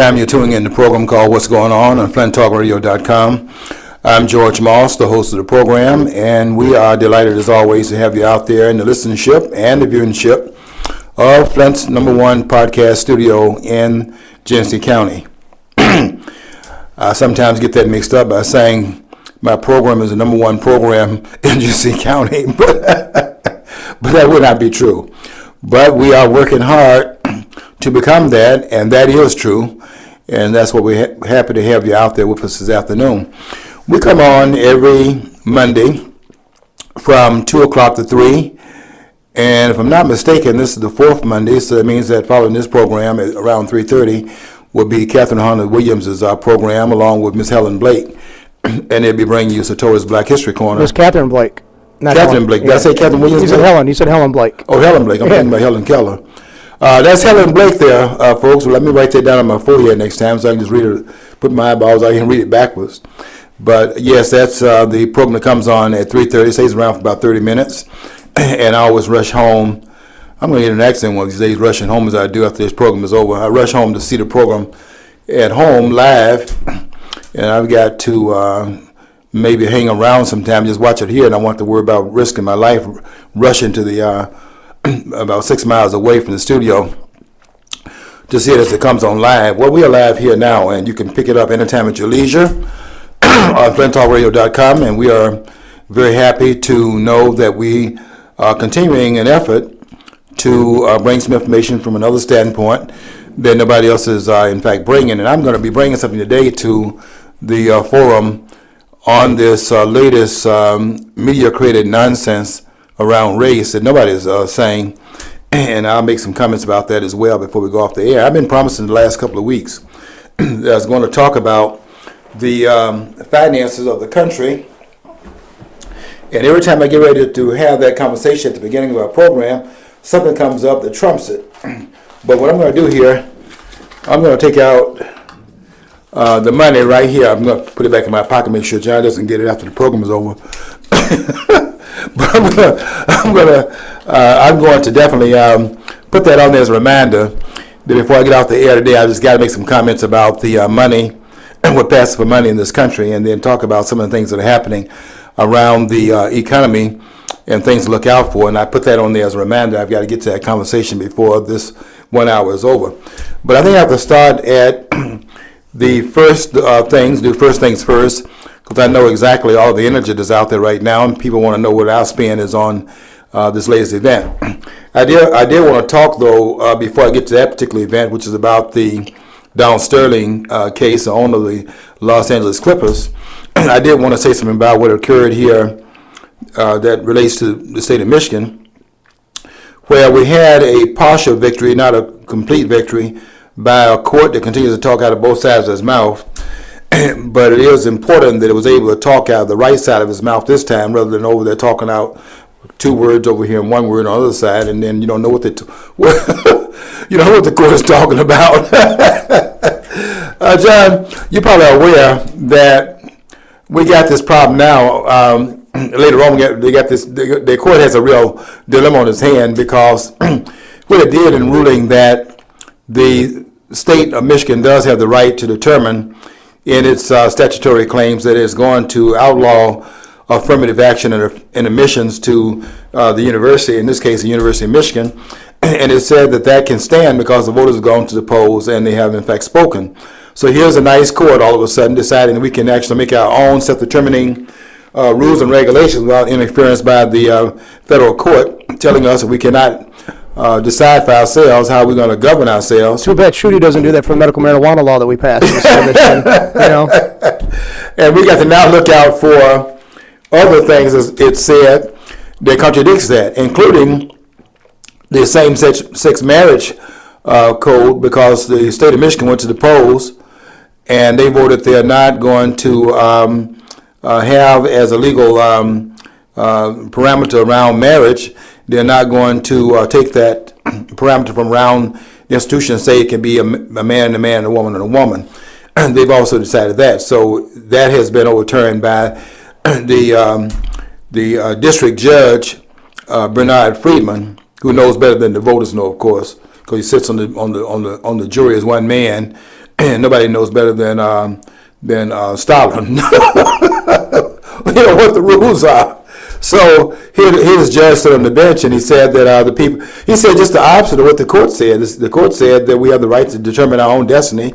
time you're tuning in the program called What's Going On FlintTalkRadio.com. I'm George Moss, the host of the program, and we are delighted as always to have you out there in the listenership and the viewership of Flint's #1 podcast studio in Genesee County. I sometimes get that mixed up by saying my program is the #1 program in Genesee County, but that would not be true. But we are working hard to become that, and that is true, and that's what we're happy to have you out there with us this afternoon. We come on every Monday from 2 o'clock to 3, and if I'm not mistaken, this is the 4th Monday, so that means that following this program at around 3:30 will be Catherine Hunter Williams' program, along with Miss Helen Blake, and they'll be bringing you Satori's Black History Corner. Miss Catherine Blake. Not Catherine Helen. Blake. Did I say Catherine Williams? You said Helen. You said Helen Blake. Oh, Helen Blake. I'm thinking about Helen Keller. That's Helen Blake there, folks. Well, let me write that down on my forehead next time so I can just read it, put my eyeballs, I can read it backwards. But yes, that's the program that comes on at 3:30. It stays around for about 30 minutes. And I always rush home. I'm going to get an accent one of these days, rushing home as I do after this program is over. I rush home to see the program at home live. And I've got to maybe hang around sometime, just watch it here. And I want to worry about risking my life rushing to the about 6 miles away from the studio to see it as it comes on live. Well, we are live here now, and you can pick it up anytime at your leisure on FlintTalkRadio.com, and we are very happy to know that we are continuing an effort to bring some information from another standpoint that nobody else is, in fact, bringing. And I'm going to be bringing something today to the forum on this latest media-created nonsense around race that nobody is saying, and I'll make some comments about that as well before we go off the air. I've been promising the last couple of weeks that I was going to talk about the finances of the country, and every time I get ready to have that conversation at the beginning of our program, something comes up that trumps it. But what I'm going to do here, I'm going to take out the money right here. I'm going to put it back in my pocket, make sure John doesn't get it after the program is over. But I'm going to definitely put that on there as a reminder that before I get off the air today, I just got to make some comments about the money and what passes for money in this country, and then talk about some of the things that are happening around the economy and things to look out for. And I put that on there as a reminder. I've got to get to that conversation before this 1 hour is over. But I think I have to start at the first things, do first things first, because I know exactly all the energy that's out there right now, and people want to know what our spin is on this latest event. I did want to talk, though, before I get to that particular event, which is about the Donald Sterling case, the owner of the Los Angeles Clippers. I did want to say something about what occurred here that relates to the state of Michigan, where we had a partial victory, not a complete victory, by a court that continues to talk out of both sides of his mouth. But it is important that it was able to talk out of the right side of his mouth this time, rather than over there talking out 2 words over here and 1 word on the other side, and then you don't know what the you know what the court is talking about. John, you're probably aware that we got this problem now. Later on, they got this. The court has a real dilemma on its hand, because what it did in ruling that the state of Michigan does have the right to determine in its statutory claims that it's going to outlaw affirmative action and admissions to the university, in this case the University of Michigan, and it said that that can stand because the voters have gone to the polls and they have in fact spoken. So here's a nice court all of a sudden deciding that we can actually make our own self-determining rules and regulations without interference by the federal court, telling us that we cannot decide for ourselves how we're going to govern ourselves. Too bad Shooty doesn't do that for the medical marijuana law that we passed. And we got to now look out for other things, as it said, that contradicts that, including the same-sex marriage code, because the state of Michigan went to the polls and they voted they're not going to have as a legal parameter around marriage. They're not going to take that parameter from around the institution and say it can be a man and a man, a woman and a woman. And they've also decided that. So that has been overturned by the district judge, Bernard Friedman, who knows better than the voters know, of course, because he sits on the jury as one man, nobody knows better than Stalin. What the rules are. So here the judge stood on the bench, and he said that the people. He said just the opposite of what the court said. The court said that we have the right to determine our own destiny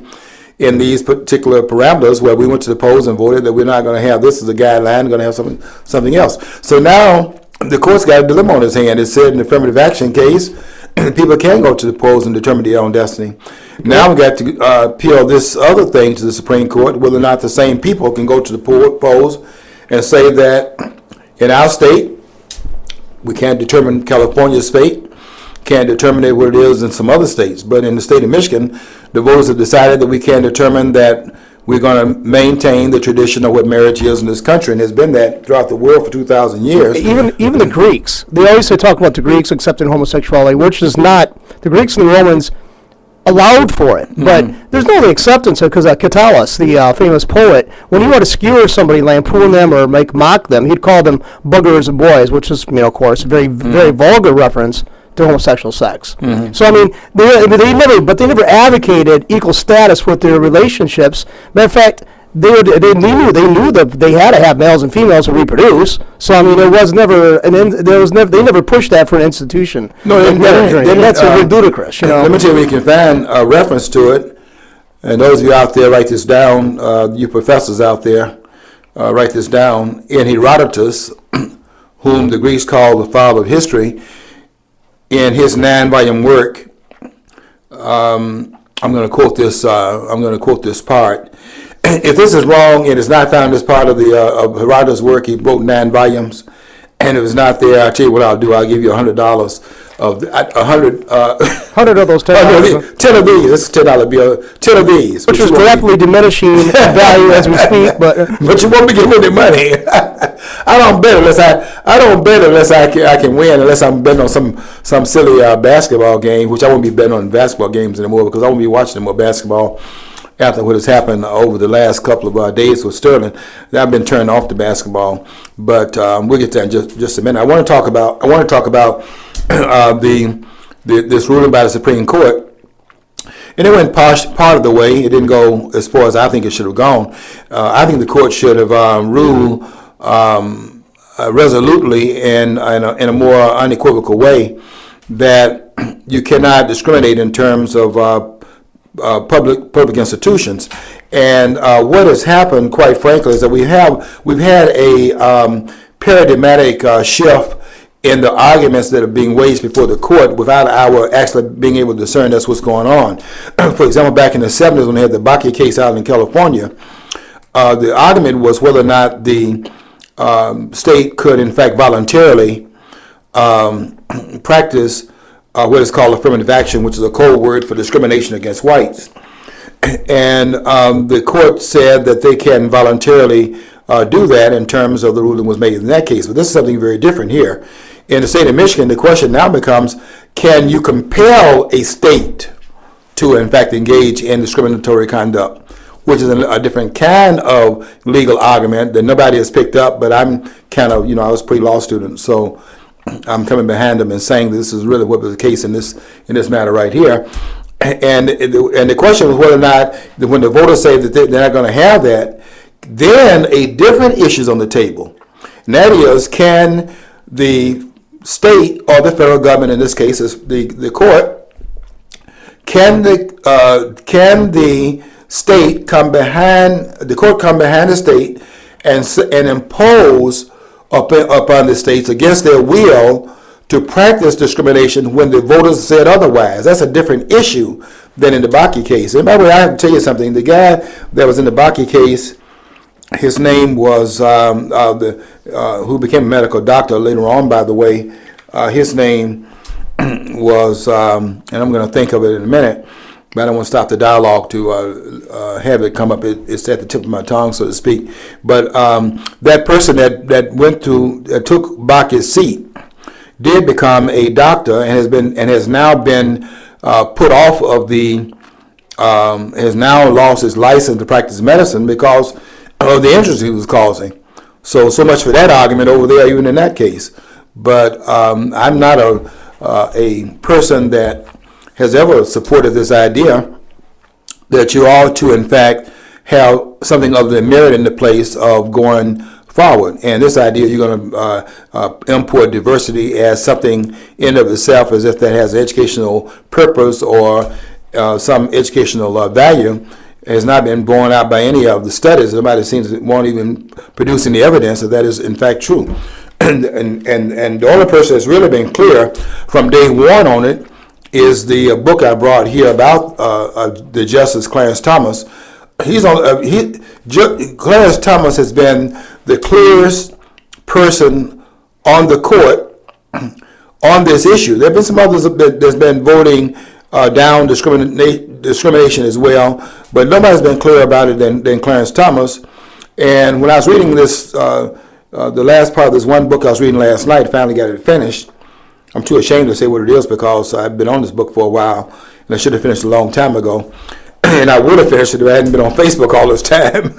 in these particular parameters, where we went to the polls and voted that we're not going to have this as a guideline, we're going to have something else. So now the court's got a dilemma on his hand. It said in the affirmative action case, people can go to the polls and determine their own destiny. Now we got to appeal this other thing to the Supreme Court, whether or not the same people can go to the polls and say that in our state, we can't determine California's fate, can't determine what it is in some other states. But in the state of Michigan, the voters have decided that we can determine that we're going to maintain the tradition of what marriage is in this country, and it's been that throughout the world for 2,000 years. Even the Greeks, they always talk about the Greeks accepting homosexuality, which is not, the Greeks and the Romans allowed for it, but there's no acceptance of it, because Catullus, the famous poet, when he would skewer somebody, lampoon them or make mock them, he'd call them buggers and boys, which is, of course, a very vulgar reference to homosexual sex. So I mean, they never advocated equal status with their relationships. Matter of fact, they knew that they had to have males and females to reproduce. So I mean, there was never they never pushed that for an institution. No, that's ludicrous. Let me tell you, we can find a reference to it. And those of you out there, write this down. You professors out there, write this down. In Herodotus, whom the Greeks called the father of history, in his 9-volume work, I'm going to quote this. I'm going to quote this part. If this is wrong, it is not found as part of the of Herodotus' work. He wrote 9 volumes, and if it's not there, I'll tell you what I'll do. I'll give you $100 of 100. 100 of those $10. 10 of these. This is $10 bill. 10 of these, which is rapidly diminishing value as we speak. But you won't be getting any money. I don't bet unless I can win, unless I'm betting on some silly basketball game, which I won't be betting on basketball games anymore, because I won't be watching more basketball after what has happened over the last couple of days with Sterling. I've been turned off to basketball, but we'll get to that in just a minute. I want to talk about this ruling by the Supreme Court. And it went part of the way. It didn't go as far as I think it should have gone. I think the court should have ruled resolutely and in a more unequivocal way that you cannot discriminate in terms of public institutions. And what has happened, quite frankly, is that we've had a paradigmatic shift in the arguments that are being waged before the court without our actually being able to discern that's what's going on. For example, back in the 70s when they had the Bakke case out in California, the argument was whether or not the state could in fact voluntarily practice what is called affirmative action, which is a code word for discrimination against whites. And the court said that they can voluntarily do that in terms of the ruling was made in that case. But this is something very different here. In the state of Michigan, the question now becomes, can you compel a state to, in fact, engage in discriminatory conduct, which is a different kind of legal argument that nobody has picked up, but I'm kind of, I was a pre-law student, so I'm coming behind them and saying this is really what was the case in this matter right here. And the question was whether or not, when the voters say that they're not going to have that, then a different issue is on the table. And that is, can the state or the federal government, in this case is the court, can the state come behind the state and impose upon the states against their will to practice discrimination when the voters said otherwise? That's a different issue than in the Bakke case. And by the way, I have to tell you something. The guy that was in the Bakke case, his name was who became a medical doctor later on, by the way. His name was, and I'm going to think of it in a minute, but I don't want to stop the dialogue to have it come up. It's at the tip of my tongue, so to speak. But that person that went to took Bakke's seat did become a doctor and has now been put off of has now lost his license to practice medicine because of the injuries he was causing. So much for that argument over there, even in that case. But I'm not a person that has ever supported this idea that you ought to, in fact, have something of the merit in the place of going forward. And this idea you're going to import diversity as something in of itself, as if that has an educational purpose or some educational value, has not been borne out by any of the studies. Nobody seems to won't even produce any evidence that is in fact true. And the only person that's really been clear from day one on it is the book I brought here about the Justice Clarence Thomas. Clarence Thomas has been the clearest person on the court on this issue. There have been some others that's been voting down discrimination as well, but nobody's been clearer about it than Clarence Thomas. And when I was reading this, the last part of this one book I was reading last night, finally got it finished. I'm too ashamed to say what it is because I've been on this book for a while, and I should have finished a long time ago. And I would have finished it if I hadn't been on Facebook all this time,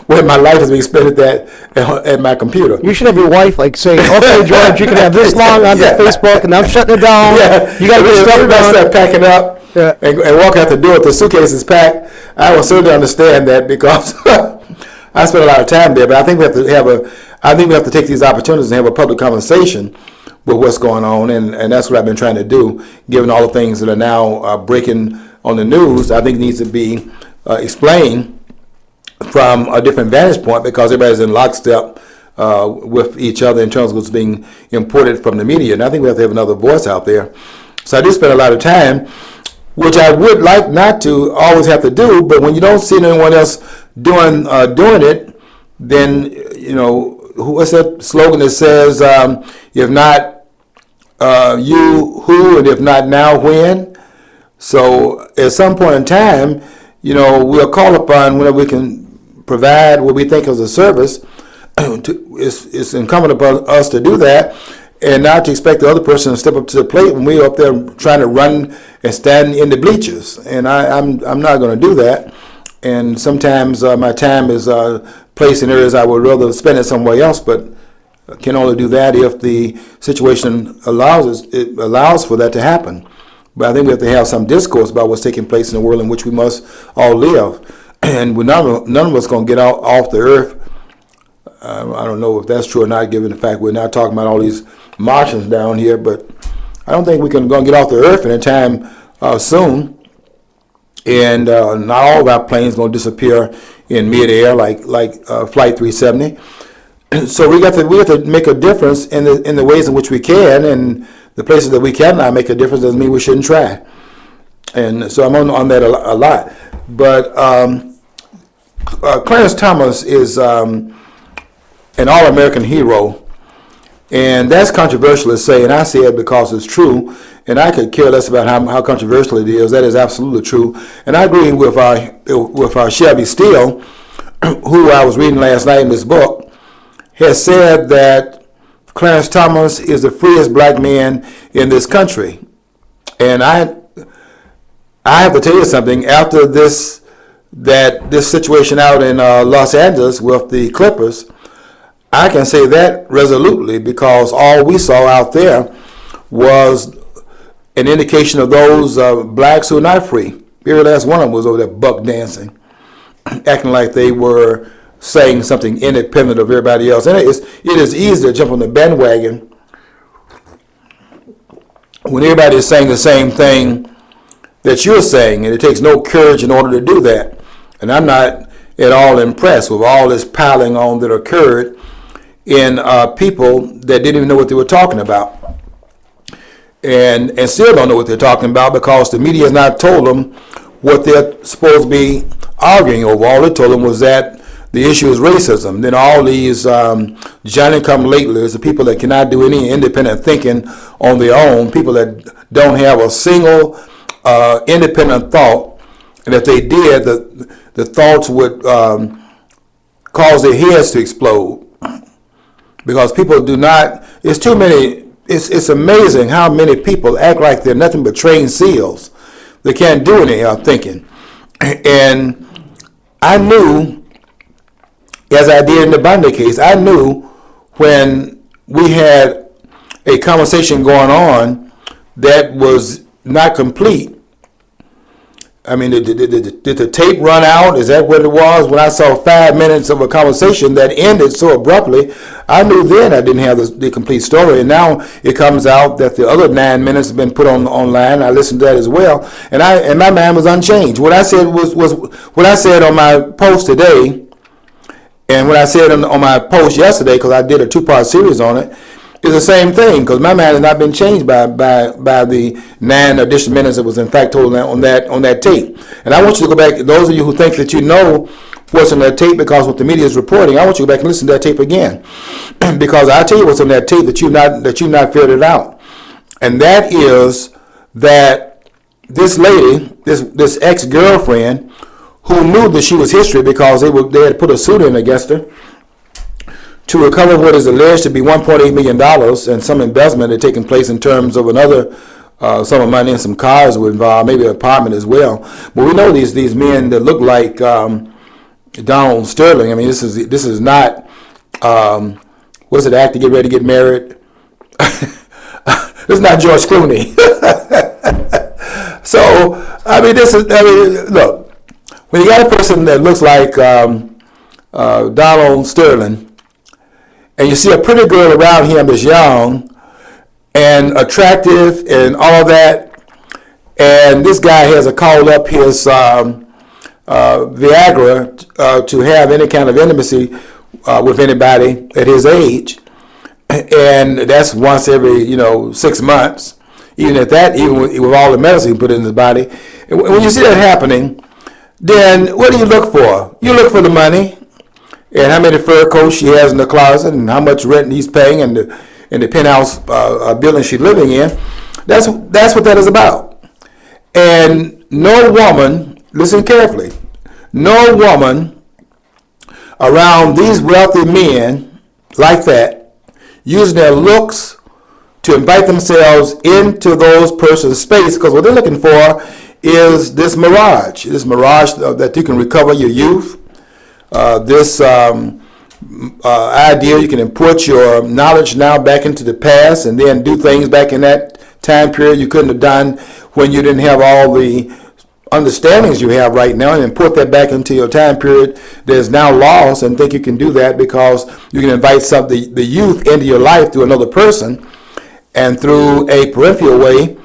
where my life is being spent at my computer. You should have your wife saying, "Okay, George, you can have this long on Facebook, and I'm shutting it down." Yeah, you got to get stuff done. Start packing up and walk out the door with the suitcase is packed. I will certainly understand that because I spent a lot of time there. But I think we have to take these opportunities and have a public conversation with what's going on, and that's what I've been trying to do. Given all the things that are now breaking on the news, I think it needs to be explained from a different vantage point because everybody's in lockstep with each other in terms of what's being imported from the media. And I think we have to have another voice out there. So I did spend a lot of time, which I would like not to always have to do, but when you don't see anyone else doing it, then, what's that slogan that says, if not you, who, and if not now, when? So at some point in time, we'll call upon whenever we can provide what we think is a service. It's incumbent upon us to do that, and not to expect the other person to step up to the plate when we're up there trying to run and stand in the bleachers. And I'm not going to do that. And sometimes my time is placed in areas I would rather spend it somewhere else, but can only do that if the situation allows for that to happen. But I think we have to have some discourse about what's taking place in the world in which we must all live. And none of us going to get off the earth. I don't know if that's true or not, given the fact we're not talking about all these Martians down here. But I don't think we can go and get off the earth in a time soon. And not all of our planes going to disappear in midair like Flight 370. So we have to make a difference in the ways in which we can, and the places that we cannot make a difference doesn't mean we shouldn't try. And so I'm on that a lot. But Clarence Thomas is an all-American hero, and that's controversial to say, and I say it because it's true, and I could care less about how controversial it is. That is absolutely true. And I agree with our Shelby Steele, who I was reading last night in this book, has said that Clarence Thomas is the freest black man in this country. And I have to tell you something. After this situation out in Los Angeles with the Clippers, I can say that resolutely because all we saw out there was an indication of those blacks who are not free. Every last one of them was over there buck dancing, acting like they were saying something independent of everybody else. And it is easy to jump on the bandwagon when everybody is saying the same thing that you're saying, and it takes no courage in order to do that. And I'm not at all impressed with all this piling on that occurred in people that didn't even know what they were talking about, and still don't know what they're talking about because the media has not told them what they're supposed to be arguing over. All they told them was that the issue is racism. Then all these Johnny-come-latelys, the people that cannot do any independent thinking on their own, people that don't have a single independent thought, and if they did, the thoughts would cause their heads to explode. Because people do not, it's too many, it's amazing how many people act like they're nothing but trained seals. They can't do any thinking. And I knew, as I did in the Bundy case, I knew when we had a conversation going on that was not complete, I mean, did the tape run out? Is that what it was? When I saw 5 minutes of a conversation that ended so abruptly, I knew then I didn't have the complete story. And now it comes out that the other 9 minutes have been put online. I listened to that as well, and my mind was unchanged. What I said was what I said on my post today, and what I said on my post yesterday, because I did a 2-part series on it, is the same thing, because my mind has not been changed by the 9 additional minutes that was in fact told on that tape. And I want you to go back, those of you who think that you know what's on that tape because what the media is reporting, I want you to go back and listen to that tape again, because I'll tell you what's on that tape that you've not figured it out, and that is that this lady, this ex-girlfriend, who knew that she was history because they had put a suit in against her to recover what is alleged to be $1.8 million and some embezzlement had taken place in terms of another sum of money, and some cars were involved, maybe an apartment as well. But we know these men that look like Donald Sterling. I mean, this is not what's it, act to get ready to get married? This is not George Clooney. So look, when you got a person that looks like Donald Sterling, and you see a pretty girl around him that's young and attractive and all that, and this guy has called up his Viagra to have any kind of intimacy with anybody at his age, and that's once every 6 months. Even at that, even with all the medicine put in his body, and when you see that happening, then what do you look for? You look for the money, and how many fur coats she has in the closet, and how much rent he's paying, and the penthouse building she's living in. That's what that is about. And no woman, listen carefully, no woman around these wealthy men like that, using their looks to invite themselves into those persons' space, because what they're looking for is this mirage that you can recover your youth, this idea you can import your knowledge now back into the past and then do things back in that time period you couldn't have done when you didn't have all the understandings you have right now, and import that back into your time period that is now lost, and think you can do that because you can invite the youth into your life through another person, and through a peripheral way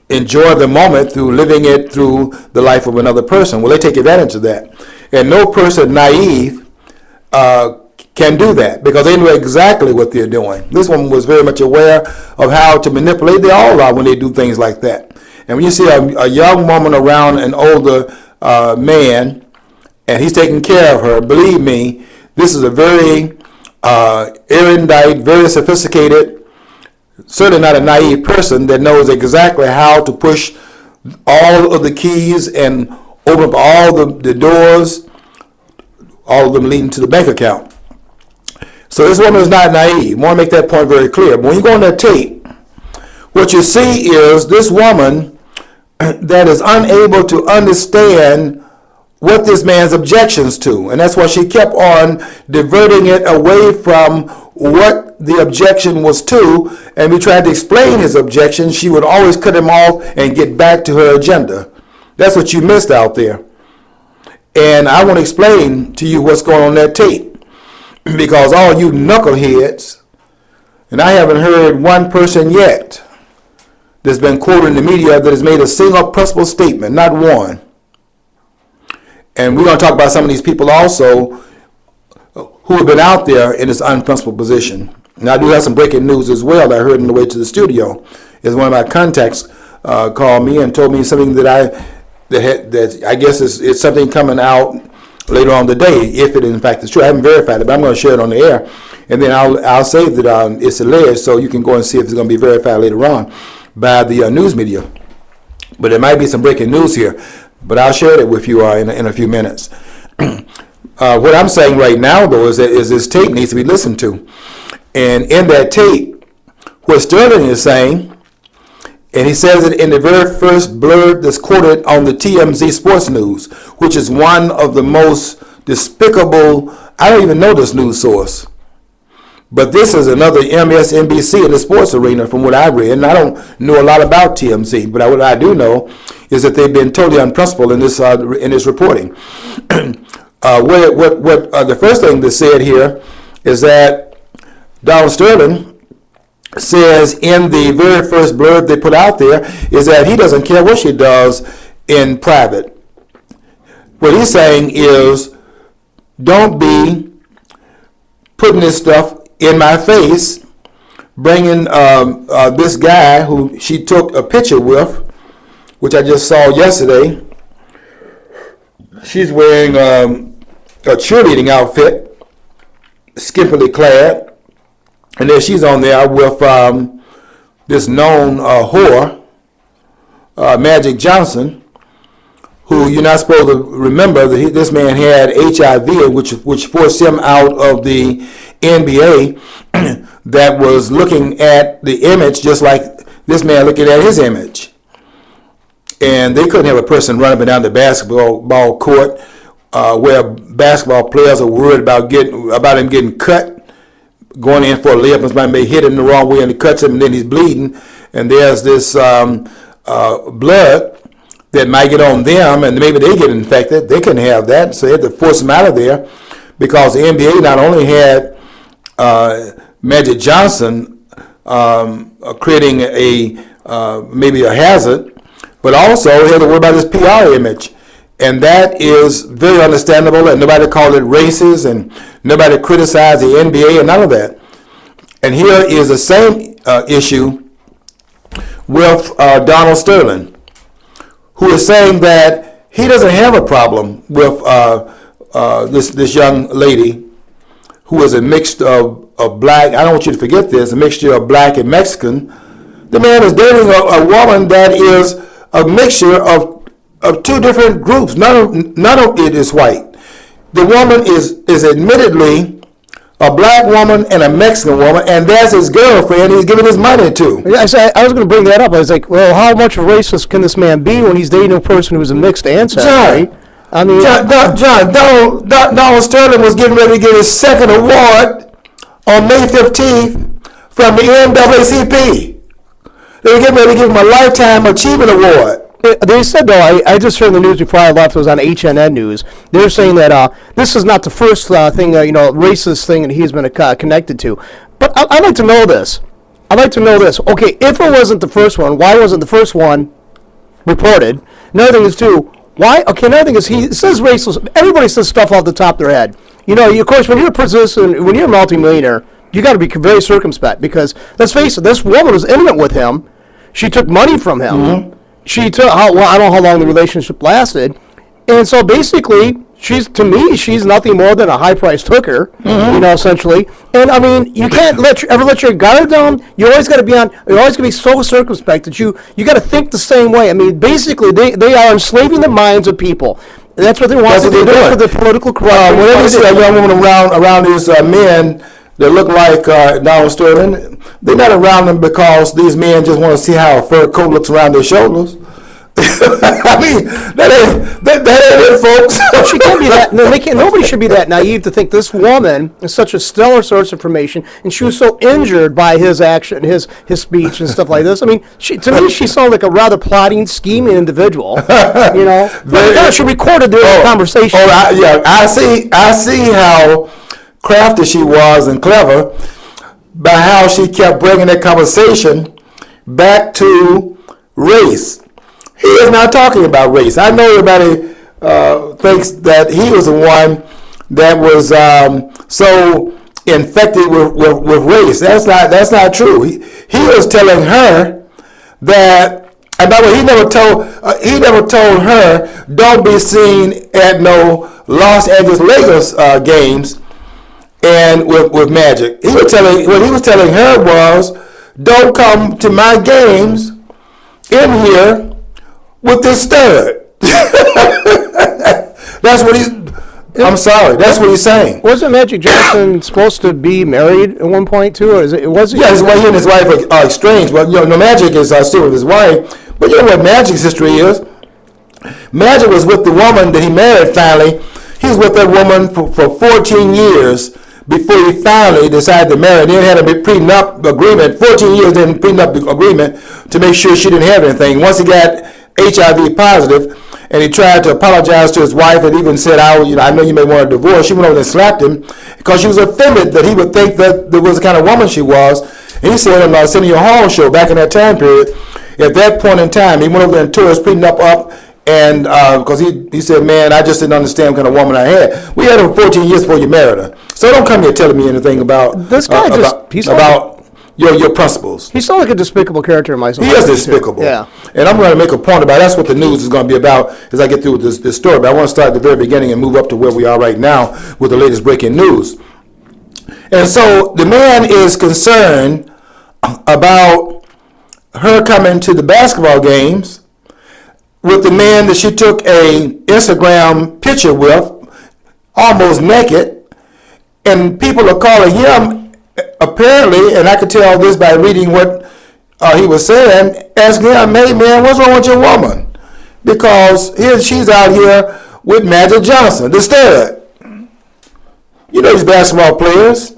enjoy the moment through living it through the life of another person. Well, they take advantage of that. And no person naive can do that, because they know exactly what they're doing. This woman was very much aware of how to manipulate. They all are when they do things like that. And when you see a young woman around an older man, and he's taking care of her, believe me, this is a very erudite, very sophisticated, certainly not a naive person that knows exactly how to push all of the keys and open up all the doors, all of them leading to the bank account. So this woman is not naive. I want to make that point very clear. But when you go on that tape, what you see is this woman that is unable to understand what this man's objections to. And that's why she kept on diverting it away from what the objection was to. And we tried to explain his objection. She would always cut him off and get back to her agenda. That's what you missed out there. And I want to explain to you what's going on that tape. Because all you knuckleheads, and I haven't heard one person yet that's been quoted in the media that has made a single principled statement, not one. And we're going to talk about some of these people also who have been out there in this unprincipled position. And I do have some breaking news as well that I heard on the way to the studio. Is one of my contacts called me and told me something that I guess is something coming out later on today, if it in fact is true. I haven't verified it, but I'm going to share it on the air, and then I'll say that it's alleged, so you can go and see if it's going to be verified later on by the news media. But there might be some breaking news here, but I'll share it with you in a few minutes. What I'm saying right now, though, is that this tape needs to be listened to, and in that tape, what Sterling is saying. And he says it in the very first blurb that's quoted on the TMZ Sports News, which is one of the most despicable, I don't even know this news source. But this is another MSNBC in the sports arena from what I read. And I don't know a lot about TMZ, but what I do know is that they've been totally unprincipled in this reporting. The first thing that's said here is that Donald Sterling says in the very first blurb they put out there is that he doesn't care what she does in private. What he's saying is, don't be putting this stuff in my face, bringing this guy who she took a picture with, which I just saw yesterday. She's wearing a cheerleading outfit, skimpily clad, and then she's on there with this known whore, Magic Johnson, who you're not supposed to remember that this man had HIV, which forced him out of the NBA, that was looking at the image just like this man looking at his image. And they couldn't have a person run up and down the basketball court where basketball players are worried about him getting cut, going in for a layup, and somebody may hit him the wrong way and it cuts him, and then he's bleeding, and there's this blood that might get on them, and maybe they get infected. They couldn't have that, so they had to force him out of there, because the NBA not only had Magic Johnson creating maybe a hazard, but also he had to worry about his PR image. And that is very understandable, and nobody called it racist, and nobody criticized the NBA, and none of that. And here is the same issue with Donald Sterling, who is saying that he doesn't have a problem with this young lady who is a mixture of black. I don't want you to forget this, a mixture of black and Mexican. The man is dating a woman that is a mixture of two different groups. None of it is white. The woman is admittedly a black woman and a Mexican woman, and that's his girlfriend he's giving his money to. Yeah, I was going to bring that up. I was like, well, how much of a racist can this man be when he's dating a person who's a mixed ancestry? I mean, Donald Sterling was getting ready to get his second award on May 15th from the NAACP. They were getting ready to give him a Lifetime Achievement Award. They said, though, I just heard the news before I left, it was on HNN News. They're saying that this is not the first thing, racist thing that he's been connected to. But I'd like to know this. Okay, if it wasn't the first one, why wasn't the first one reported? Another thing is, too, why? Okay, another thing is, he says racist. Everybody says stuff off the top of their head. Of course, when you're a multimillionaire, you got to be very circumspect, because, let's face it, this woman was intimate with him. She took money from him. Mm-hmm. I don't know how long the relationship lasted, and so basically, she's nothing more than a high-priced hooker, essentially. And I mean, you can't ever let your guard down. You always got to be so circumspect that you got to think the same way. I mean, basically, they are enslaving the minds of people. And that's what they want to do. That's what the political corruption. Whenever you see a young woman around these men that look like Donald Sterling, they're not around them because these men just want to see how a fur coat looks around their shoulders. I mean, that ain't it, folks. She can't be that. No, nobody should be that naive to think this woman is such a stellar source of information, and she was so injured by his action, his speech, and stuff like this. I mean, to me, she sounded like a rather plotting, scheming individual. She recorded their conversation. I see how crafty she was and clever by how she kept bringing that conversation back to race. He is not talking about race. I know everybody thinks that he was the one that was so infected with race. That's not true. He was telling her that, and by the way, he never told her, don't be seen at no Los Angeles Lakers games and with Magic. What he was telling her was, don't come to my games in here with this stud. That's what he's saying. Wasn't Magic Johnson supposed to be married at one point too, or was he? Yeah, he and his wife are estranged. But Magic is still with his wife. But you know what Magic's history is? Magic was with the woman that he married finally. He was with that woman for 14 years before he finally decided to marry. Then had a prenup agreement. 14 years in prenup agreement to make sure she didn't have anything. Once he got HIV positive, and he tried to apologize to his wife and even said, I know you may want a divorce. She went over and slapped him because she was offended that he would think that there was the kind of woman she was. And he said on Arsenio Hall show back in that time period, at that point in time, he went over there and tore his prenup up, and because he said, man, I just didn't understand what kind of woman I had. We had her for 14 years before you married her. So don't come here telling me anything about this guy about your principles. He's still like a despicable character in my He is despicable. Yeah. And I'm going to make a point about that's what the news is going to be about as I get through with this story. But I want to start at the very beginning and move up to where we are right now with the latest breaking news. And so the man is concerned about her coming to the basketball games with the man that she took a Instagram picture with, almost naked, and people are calling him, apparently, and I could tell this by reading what he was saying, asking him, hey man, what's wrong with your woman? Because she's out here with Magic Johnson, the stud. You know these basketball players.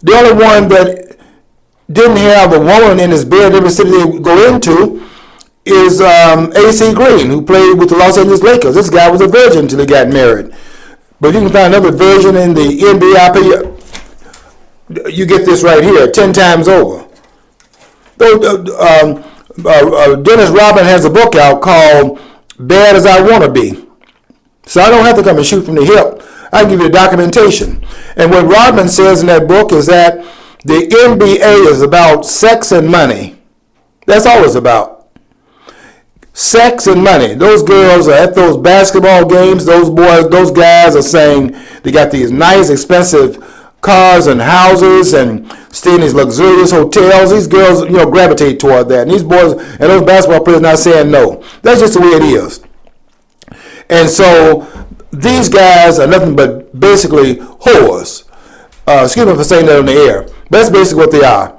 The only one that didn't have a woman in his bed every city they go into is A.C. Green, who played with the Los Angeles Lakers. This guy was a virgin until he got married. But you can find another version in the NBA. You get this right here, 10 times over. Dennis Rodman has a book out called Bad as I Want to Be. So I don't have to come and shoot from the hip. I can give you the documentation. And what Rodman says in that book is that the NBA is about sex and money. That's all it's about. Sex and money. Those girls are at those basketball games. Those boys, those guys are saying they got these nice, expensive cars and houses and stay in these luxurious hotels. These girls, gravitate toward that. And these boys and those basketball players not saying no. That's just the way it is. And so these guys are nothing but basically whores. Excuse me for saying that on the air. But that's basically what they are.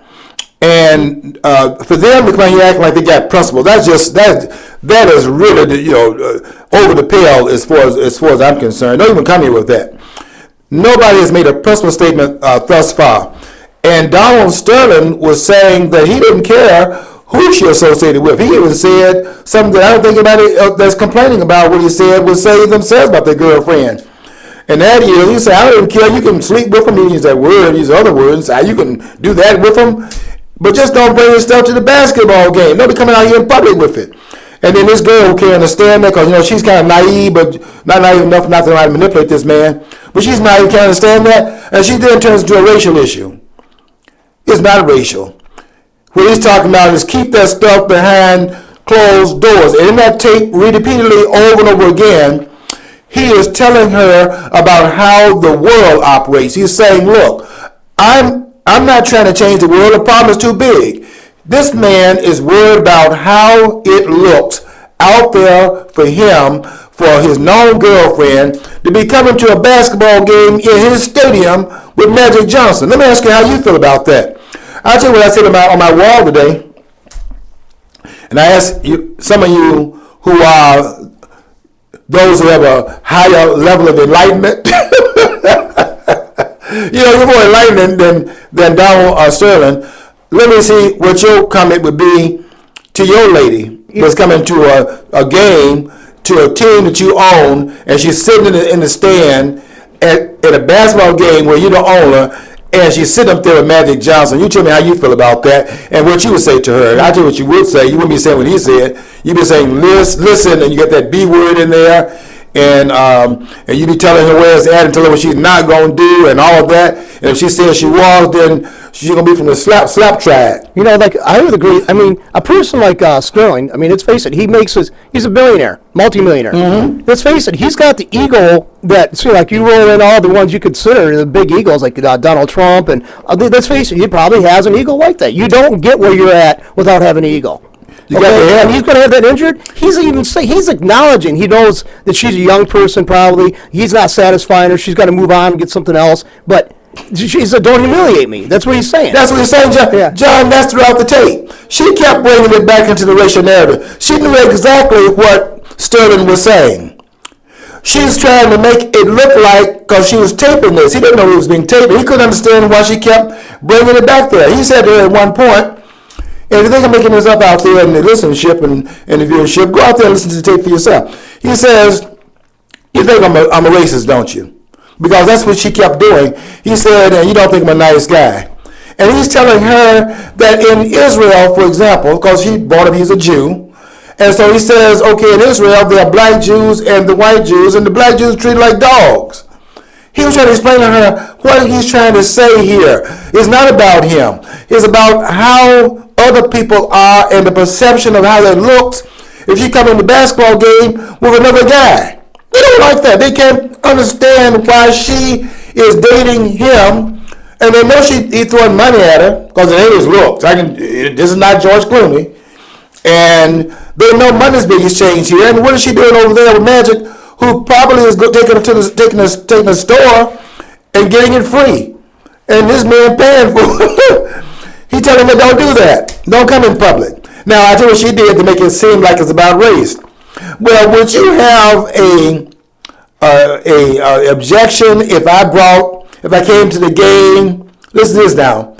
And for them to come out here acting like they got principles, that is really over the pale as far as I'm concerned. Don't even come here with that. Nobody has made a principle statement thus far. And Donald Sterling was saying that he didn't care who she associated with. He even said something that I don't think anybody that's complaining about what he said would say themselves about their girlfriend. And that is, he said, I don't even care. You can sleep with them. He used that word, use other words. You can do that with them. But just don't bring your stuff to the basketball game. Nobody coming out here in public with it. And then this girl who can't understand that because, she's kind of naive, but not naive enough not to know how to manipulate this man. But she's naive, can't understand that. And she then turns into a racial issue. It's not racial. What he's talking about is keep that stuff behind closed doors. And in that tape, repeatedly over and over again, he is telling her about how the world operates. He's saying, look, I'm not trying to change the world. The problem is too big. This man is worried about how it looks out there for him, for his known girlfriend, to be coming to a basketball game in his stadium with Magic Johnson. Let me ask you how you feel about that. I'll tell you what I said on my wall today. And I asked some of you who are those who have a higher level of enlightenment. You're more enlightened than Donald Sterling. Let me see what your comment would be to your lady that's coming to a game, to a team that you own, and she's sitting in the stand at a basketball game where you're the owner, and she's sitting up there with Magic Johnson. You tell me how you feel about that and what you would say to her. I'll tell you what you would say. You wouldn't be saying what he said. You'd be saying, listen, and you get that B word in there. And you be telling her where it's at and tell her what she's not going to do and all of that. And if she says she was, then she's going to be from the slap track. I would agree. I mean, a person like Sterling, let's face it, he's a billionaire, multimillionaire. Mm-hmm. Let's face it, he's got the ego that, like you roll in all the ones you consider the big egos, like Donald Trump, and let's face it, he probably has an ego like that. You don't get where you're at without having an ego. And he's going to have that injured. He's acknowledging. He knows that she's a young person. Probably he's not satisfying her. She's got to move on and get something else. But she said, "Don't humiliate me." That's what he's saying. That's what he's saying, John. Yeah. John, that's throughout the tape. She kept bringing it back into the racial narrative. She knew exactly what Sterling was saying. She was trying to make it look like, because she was taping this. He didn't know it was being taped. He couldn't understand why she kept bringing it back there. He said to her at one point, And if you think I'm making this up out there in the listenership and the viewership, go out there and listen to the tape for yourself. He says, you think I'm a racist, don't you? Because that's what she kept doing. He said, and you don't think I'm a nice guy. And he's telling her that in Israel, for example, because he brought up he's a Jew, and so he says, okay, in Israel, there are black Jews and the white Jews, and the black Jews are treated like dogs. He was trying to explain to her what he's trying to say here. It's not about him. It's about how other people are and the perception of how they look. If you come in the basketball game with another guy, they don't like that. They can't understand why she is dating him, and they know he's throwing money at her because it ain't his looks. This is not George Clooney, and they know money's being exchanged here. And what is she doing over there with Magic, who probably is taking her to the store and getting it free, and this man paying for it. He telling her, don't do that. Don't come in public. Now, I tell you what she did to make it seem like it's about race. Well, would you have a objection if I came to the game, listen to this now,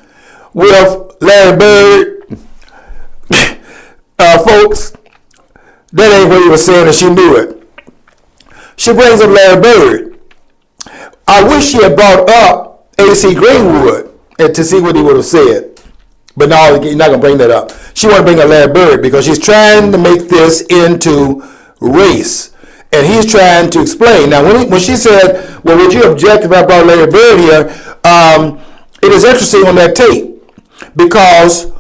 with Larry Bird? Folks, that ain't what he was saying, and she knew it. She brings up Larry Bird. I wish she had brought up A.C. Greenwood and to see what he would have said. But no, you're not going to bring that up. She want to bring up Larry Bird because she's trying to make this into race. And he's trying to explain. Now, when she said, well, would you object if I brought Larry Bird here? It is interesting on that tape because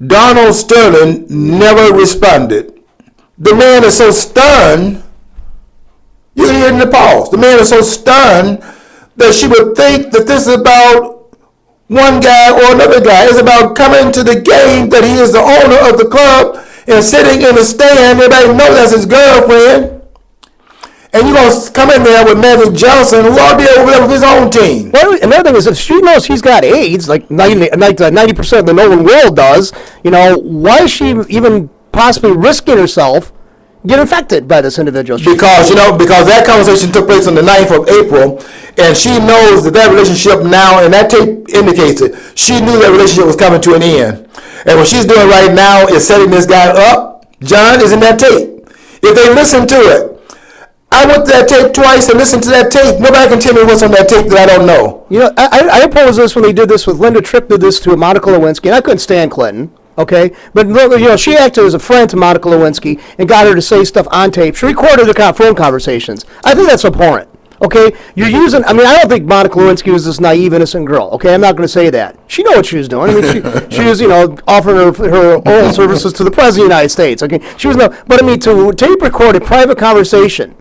Donald Sterling never responded. The man is so stunned, you can hear it in the pause. The man is so stunned that she would think that this is about one guy or another guy. It's about coming to the game, that he is the owner of the club and sitting in the stand. Everybody knows that's his girlfriend. And you're going to come in there with Magic Johnson, who ought to be over there with his own team. Well, another thing is, if she knows he's got AIDS, like 90% of the known world does, why is she even possibly risking herself get infected by this individual? Because that conversation took place on the 9th of April, and she knows that relationship now, and that tape indicates it, she knew that relationship was coming to an end. And what she's doing right now is setting this guy up. John is in that tape. If they listen to it, I went to that tape twice and listened to that tape. Nobody can tell me what's on that tape that I don't know. I opposed this when they did this with Linda Tripp, did this to Monica Lewinsky, and I couldn't stand Clinton. Okay, but she acted as a friend to Monica Lewinsky and got her to say stuff on tape. She recorded the phone conversations. I think that's abhorrent. Okay, I don't think Monica Lewinsky was this naive, innocent girl. Okay, I'm not going to say that. She knew what she was doing. She was, offering her oral services to the President of the United States. Okay, to tape record a private conversation.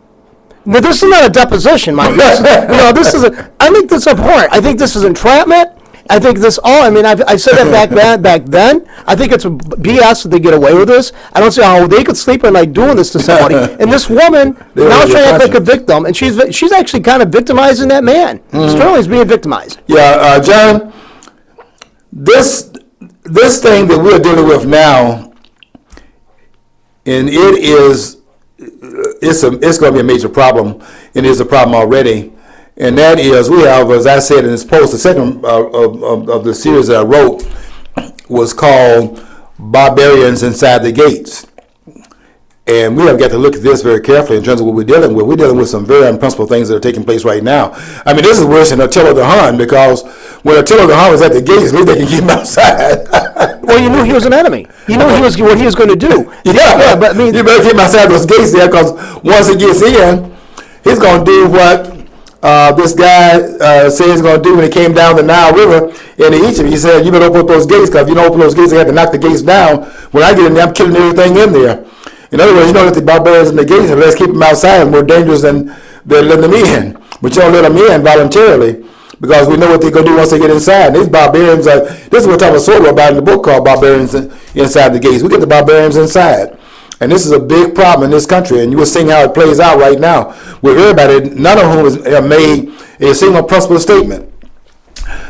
Now, this is not a deposition, mind you. I think this is abhorrent. I think this is entrapment. I think this I said that back then. I think it's BS that they get away with this. I don't see how they could sleep at night doing this to somebody. And this woman now trying to act like a victim, and she's actually kind of victimizing that man. Sterling's being victimized. Yeah, John, this thing that we're dealing with now, and it's going to be a major problem. It is a problem already. And that is, we have, as I said in this post, the second of the series that I wrote was called Barbarians Inside the Gates. And we have got to look at this very carefully in terms of what we're dealing with. We're dealing with some very unprincipled things that are taking place right now. This is worse than Attila the Hun, because when Attila the Hun was at the gates, maybe they can keep him outside. Well, you knew he was an enemy. You knew what he was going to do. Yeah, but you better keep him outside those gates there, because once he gets in, he's going to do what this guy said he's going to do when he came down the Nile River into Egypt. He said, you better open up those gates, because if you don't open those gates, they have to knock the gates down. When I get in there, I'm killing everything in there. In other words, that the barbarians in the gates, let's keep them outside, more dangerous than letting them in. But you don't let them in voluntarily, because we know what they're going to do once they get inside. And these barbarians this is what I was sort about in the book called Barbarians Inside the Gates. We get the barbarians inside. And this is a big problem in this country, and you will see how it plays out right now with everybody, none of whom have made a single principle statement.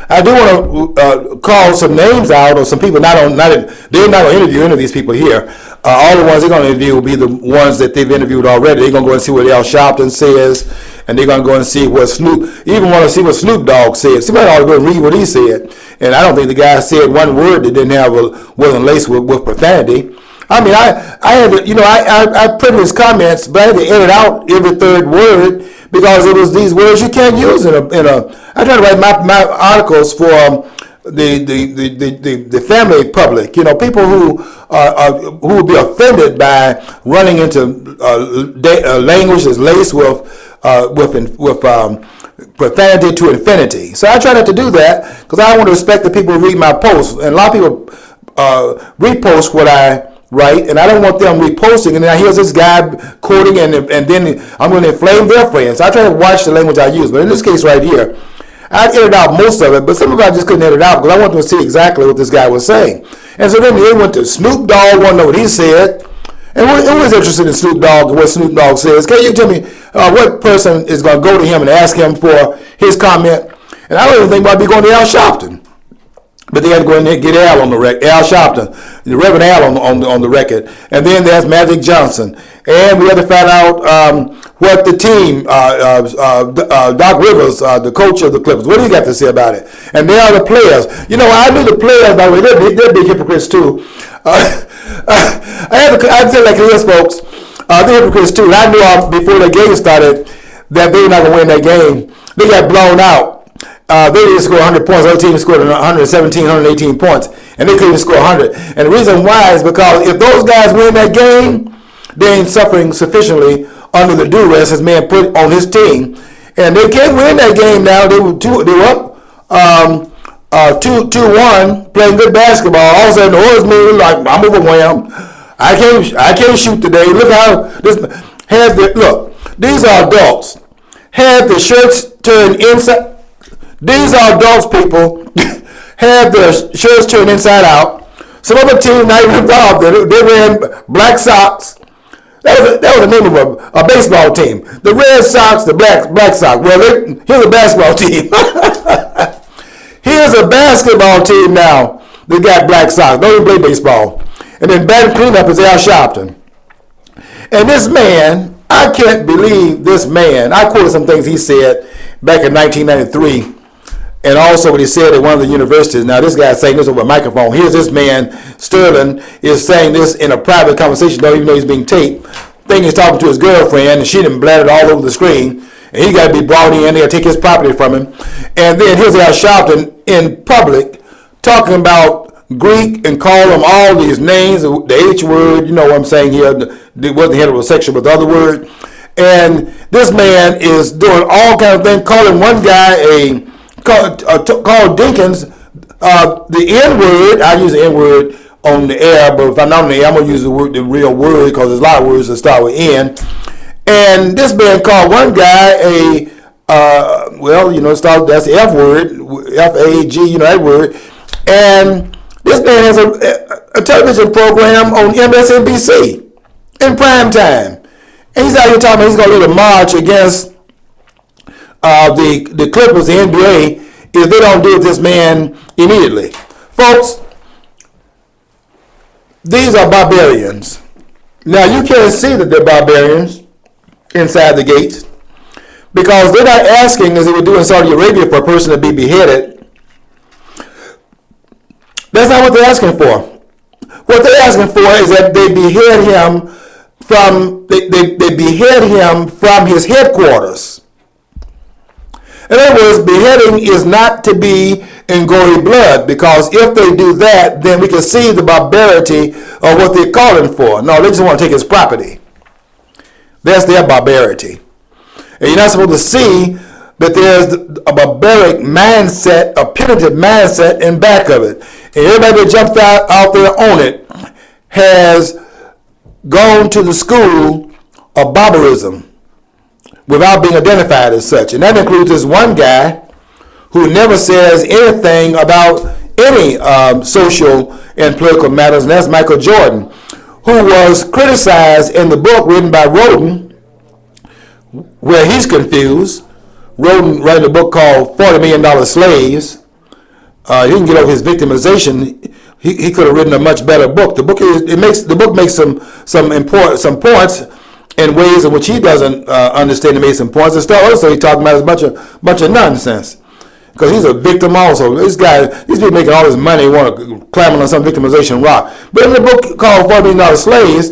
I do want to call some names out, or some people they're not going to interview any of these people here. All the ones they're going to interview will be the ones that they've interviewed already. They're going to go and see what Al Sharpton says. and they're going to go and see what even want to see what Snoop Dogg said. Somebody ought to go and read what he said. And I don't think the guy said one word that wasn't laced with profanity. I mean, I had to, I put in his comments, but I had to edit out every third word because it was these words you can't use in a. I try to write my articles for the family public. People who would be offended by running into language that's laced with profanity to infinity. So I try not to do that because I want to respect the people who read my posts, and a lot of people repost what I write, and I don't want them reposting, and then here's this guy quoting, and then I'm going to inflame their friends. I try to watch the language I use, but in this case right here, I edited out most of it, but some of it I just couldn't edit out because I wanted to see exactly what this guy was saying. And so then they went to Snoop Dogg, want to know what he said, and who is interested in Snoop Dogg and what Snoop Dogg says? Can you tell me what person is going to go to him and ask him for his comment? And I don't even think about be going to Al Sharpton. But they had to go in there and get Al on the record, Al Sharpton, the Reverend Al on the record. And then there's Magic Johnson. And we had to find out what the team, Doc Rivers, the coach of the Clippers, what do you got to say about it? And there are the players. I knew the players, by the way, they're big hypocrites too. I tell like this, folks, they're hypocrites too. And I knew before the game started that they were not going to win that game. They got blown out. They didn't score 100 points. Other teams scored 117, 118 points, and they couldn't score 100. And the reason why is because if those guys win that game, they ain't suffering sufficiently under the duress his man put on his team. And they can't win that game now. They were up 2-1, playing good basketball. All of a sudden, the Oilers move like, I'm overwhelmed. I can't shoot today. Look how this look. These are adults. Have the shirts turned inside. These are adults, people, have their shirts turned inside out. Some other teams not even involved. They wearing black socks. That was the name of a baseball team. The Red Sox, the Black Sox. Well, here's a basketball team. Here's a basketball team now. They got black socks. Don't even play baseball. And then batting cleanup is Al Sharpton. And this man, I can't believe this man. I quoted some things he said back in 1993. And also what he said at one of the universities. Now this guy's saying this over a microphone. Here's this man, Sterling, is saying this in a private conversation, don't even know he's being taped. Thinking he's talking to his girlfriend, and she done blatted all over the screen. And he got to be brought in, they got to take his property from him. And then here's Al Sharpton in public talking about Greek and call them all these names, the H word, you know what I'm saying here, it wasn't heterosexual, but the other word. And this man is doing all kinds of things, calling one guy called Dinkins the N-word. I use the N-word on the air, but if I'm not on the air, I'm going to use the real word because there's a lot of words that start with N. And this man called one guy that's the F word, F-A-G, that word. And this man has a television program on MSNBC in prime time. And he's out here talking about he's going to lead a march against the Clippers, the NBA, if they don't deal with this man immediately. Folks, these are barbarians. Now, you can't see that they're barbarians inside the gates because they're not asking, as they would do in Saudi Arabia, for a person to be beheaded. That's not what they're asking for. What they're asking for is that they behead him from his headquarters. In other words, beheading is not to be in gory blood, because if they do that, then we can see the barbarity of what they're calling for. No, they just want to take his property. That's their barbarity. And you're not supposed to see that there's a barbaric mindset, a punitive mindset in back of it. And everybody that jumps out there on it has gone to the school of barbarism without being identified as such. And that includes this one guy who never says anything about any social and political matters, and that's Michael Jordan, who was criticized in the book written by Roden, where he's confused. Roden wrote a book called $40 Million Slaves. He can get over his victimization. He could have written a much better book. The book makes some points, in ways in which he doesn't understand and make some points. And stuff also he's talking about is a bunch of nonsense. Because he's a victim also. This guy, these people making all this money, want to climb on some victimization rock. But in the book called $4 Million Slaves,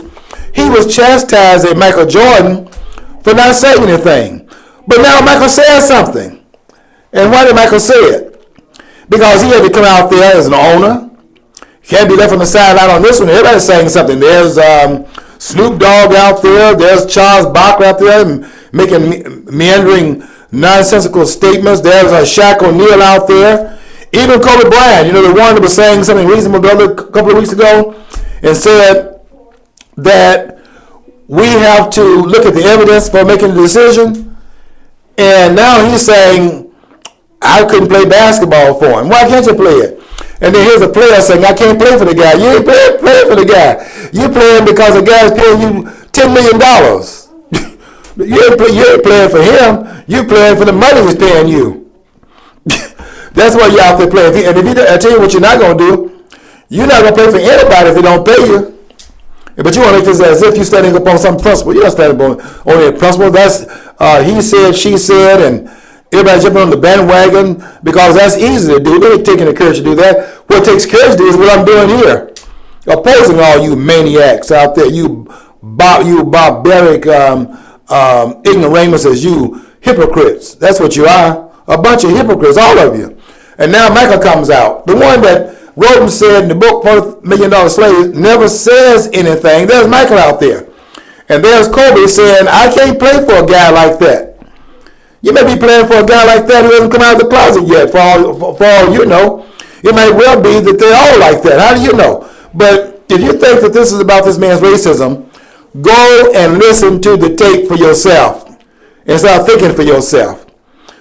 he was chastising Michael Jordan for not saying anything. But now Michael says something. And why did Michael say it? Because he had to come out there as an owner. Can't be left on the sideline on this one. Everybody's saying something. There's Snoop Dogg out there. There's Charles Barkley out there making meandering nonsensical statements. There's Shaq O'Neal out there. Even Kobe Bryant, the one that was saying something reasonable a couple of weeks ago and said that we have to look at the evidence for making a decision. And now he's saying, I couldn't play basketball for him. Why can't you play it? And then here's a player saying, I can't play for the guy. You ain't playing for the guy. You're playing because the guy's paying you $10 million. You ain't playing for him. You're playing for the money he's paying you. That's why you're out there playing. And I tell you what you're not going to do. You're not going to play for anybody if they don't pay you. But you want to make this as if you're standing up on some principle. You're not standing on only a principle. That's he said, she said, and everybody jumping on the bandwagon because that's easy to do. They ain't taking the courage to do that. What takes courage to do is what I'm doing here. Opposing all you maniacs out there, you barbaric ignoramuses, you hypocrites. That's what you are. A bunch of hypocrites, all of you. And now Michael comes out. The one that wrote and said in the book, $4 Million Slaves, never says anything. There's Michael out there. And there's Kobe saying, I can't play for a guy like that. You may be playing for a guy like that who hasn't come out of the closet yet, for all you know. It might well be that they're all like that. How do you know? But if you think that this is about this man's racism, go and listen to the tape for yourself and start thinking for yourself.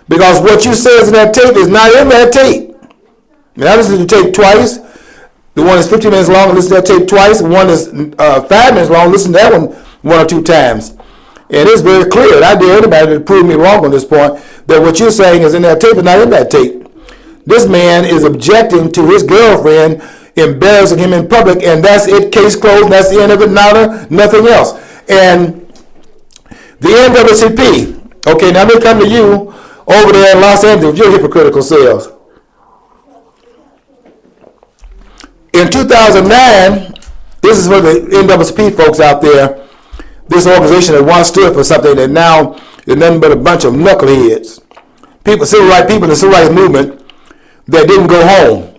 Because what you says in that tape is not in that tape. And I listened to the tape twice. The one is 15 minutes long, I listened to that tape twice. The one is 5 minutes long, listen to that one or two times. And it's very clear, and I dare anybody to prove me wrong on this point, that what you're saying is in that tape is not in that tape. This man is objecting to his girlfriend embarrassing him in public, and that's it, case closed, that's the end of it, nothing else. And the NAACP, okay, now they come to you over there in Los Angeles, your hypocritical selves. In 2009, this is for the NAACP folks out there, this organization that once stood for something that now is nothing but a bunch of knuckleheads. People, civil rights people in the civil rights movement that didn't go home.